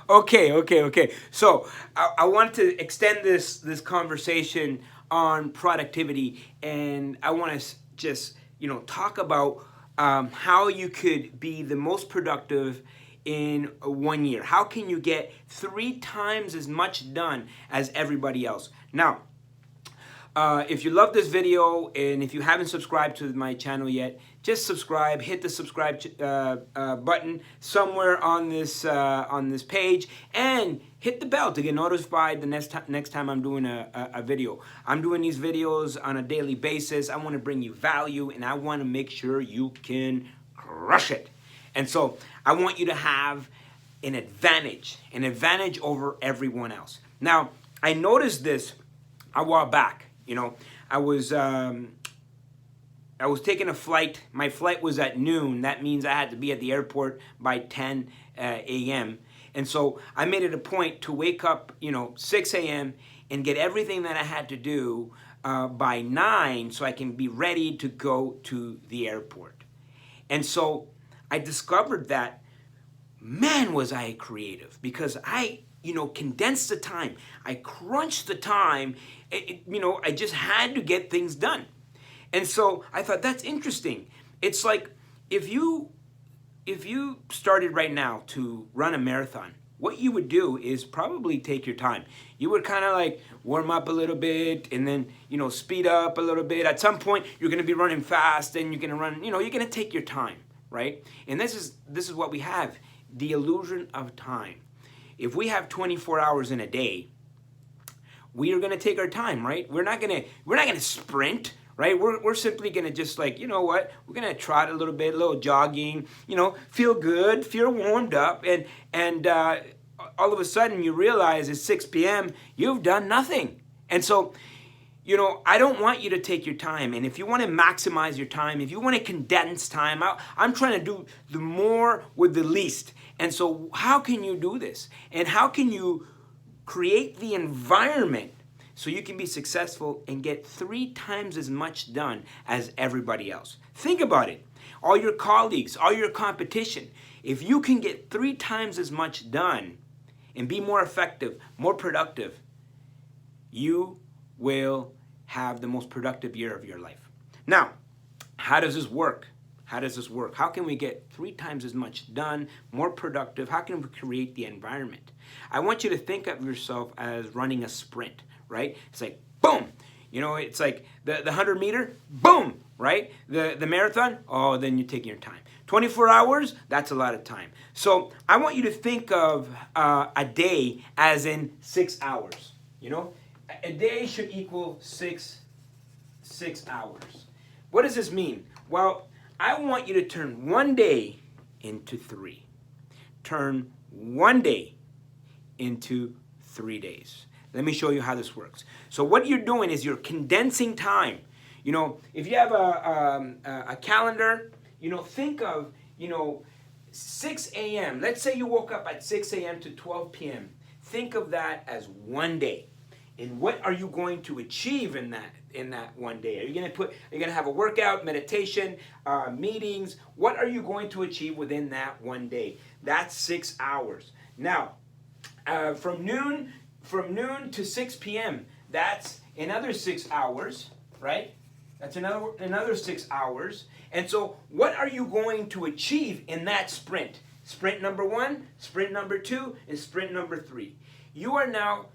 Okay. So I want to extend this conversation on productivity, and I want to just talk about how you could be the most productive in 1 year. How can you get 3 times as much done as everybody else? Now, if you love this video and if you haven't subscribed to my channel yet, just subscribe. Hit the subscribe button somewhere on this page, and hit the bell to get notified the next time I'm doing a video. I'm doing these videos on a daily basis. I want to bring you value, and I want to make sure you can crush it. And so I want you to have an advantage over everyone else. Now, I noticed this a while back. I was taking a flight. My flight was at noon. That means I had to be at the airport by 10 a.m. And so I made it a point to wake up, 6 a.m. and get everything that I had to do by 9 so I can be ready to go to the airport. And so I discovered that, man, was I creative, because I condensed the time. I crunched the time. I just had to get things done. And so I thought, that's interesting. It's like if you started right now to run a marathon, what you would do is probably take your time. You would kind of like warm up a little bit and then, speed up a little bit. At some point, you're going to be running fast and you're going to run, you're going to take your time, right? And this is what we have, the illusion of time. If we have 24 hours in a day, we are going to take our time, right? We're not going to sprint, right? We're simply going to just like, you know what? We're going to trot a little bit, a little jogging, feel good, feel warmed up, and all of a sudden you realize it's 6 p.m., you've done nothing. And so, I don't want you to take your time. And if you want to maximize your time, if you want to condense time, I'm trying to do the more with the least. And so how can you do this? And how can you create the environment so you can be successful and get 3 times as much done as everybody else? Think about it. All your colleagues, all your competition, if you can get 3 times as much done and be more effective, more productive, you will have the most productive year of your life. Now, how does this work? How can we get 3 times as much done, more productive? How can we create the environment? I want you to think of yourself as running a sprint, right? It's like, boom. It's like the 100 meter, boom, right? The marathon, oh, then you're taking your time. 24 hours, that's a lot of time. So I want you to think of a day as in 6 hours, A day should equal six hours. What does this mean? Well, I want you to turn 1 day into 3. Turn 1 day into 3 days. Let me show you how this works. So what you're doing is you're condensing time. If you have a calendar, think of, 6 a.m. Let's say you woke up at 6 a.m. to 12 p.m. Think of that as 1 day. And what are you going to achieve in that 1 day? Are you going to have a workout, meditation, meetings? What are you going to achieve within that 1 day? That's 6 hours. Now, from noon to 6 p.m., that's another 6 hours, right? That's another 6 hours. And so what are you going to achieve in that sprint? Sprint number 1, sprint number 2, and sprint number 3. You are now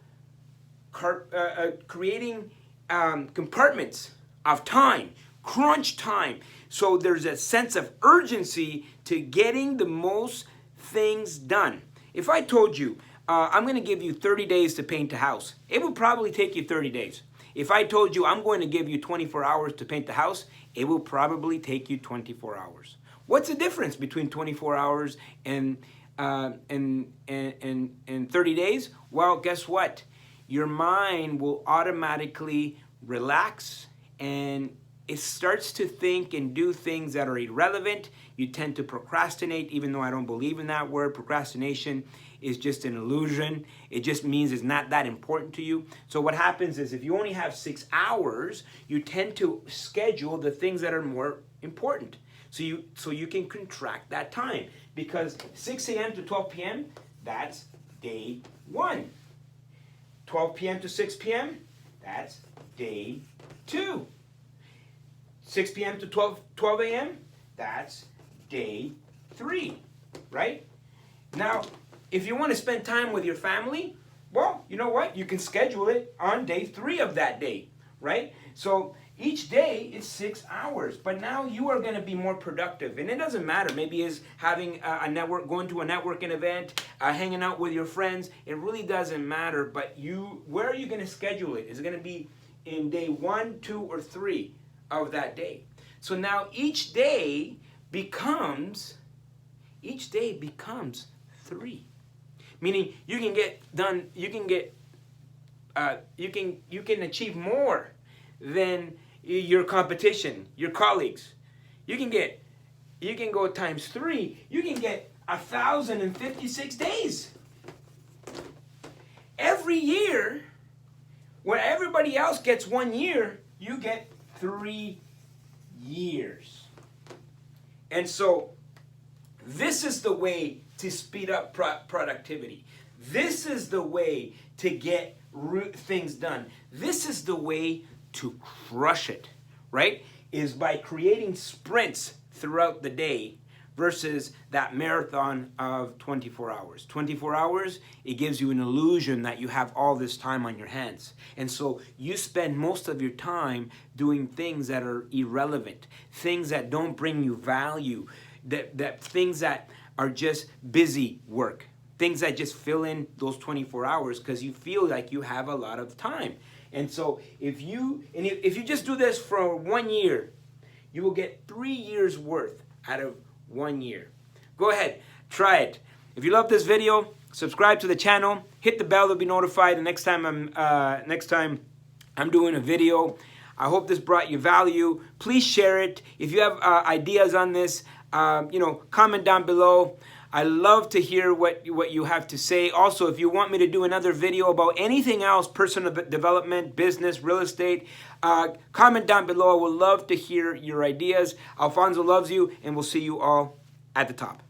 creating compartments of time, crunch time. So there's a sense of urgency to getting the most things done. If I told you, I'm going to give you 30 days to paint a house, it would probably take you 30 days. If I told you I'm going to give you 24 hours to paint the house, it will probably take you 24 hours. What's the difference between 24 hours and 30 days? Well, guess what? Your mind will automatically relax and it starts to think and do things that are irrelevant. You tend to procrastinate, even though I don't believe in that word. Procrastination is just an illusion. It just means it's not that important to you. So what happens is if you only have 6 hours, you tend to schedule the things that are more important. So you can contract that time, because 6 a.m. to 12 p.m., that's day 1. 12 p.m. to 6 p.m., that's day 2. 6 p.m. to 12 a.m., that's day 3, right? Now, if you want to spend time with your family, well, you know what? You can schedule it on day 3 of that day, right? So each day is 6 hours, but now you are going to be more productive. And it doesn't matter. Maybe it's having a network, going to a networking event, hanging out with your friends. It really doesn't matter. But where are you going to schedule it? Is it going to be in day 1, 2, or 3 of that day? So now each day becomes 3. Meaning you can get done. You can achieve more than your competition, your colleagues. You can go times 3. You can get 1,056 days. Every year, where everybody else gets 1 year, you get 3 years. And so this is the way to speed up productivity. This is the way to get things done. This is the way to crush it, right? Is by creating sprints throughout the day versus that marathon of 24 hours. 24 hours, it gives you an illusion that you have all this time on your hands. And so you spend most of your time doing things that are irrelevant, things that don't bring you value, that things that are just busy work, things that just fill in those 24 hours because you feel like you have a lot of time. And so if you just do this for 1 year, you will get 3 years worth out of 1 year. Go ahead, try it. If you love this video, subscribe to the channel, hit the bell to be notified the next time I'm doing a video. I hope this brought you value. Please share it. If you have ideas on this, comment down below. I love to hear what you have to say. Also, if you want me to do another video about anything else, personal development, business, real estate, comment down below. I would love to hear your ideas. Alfonso loves you, and we'll see you all at the top.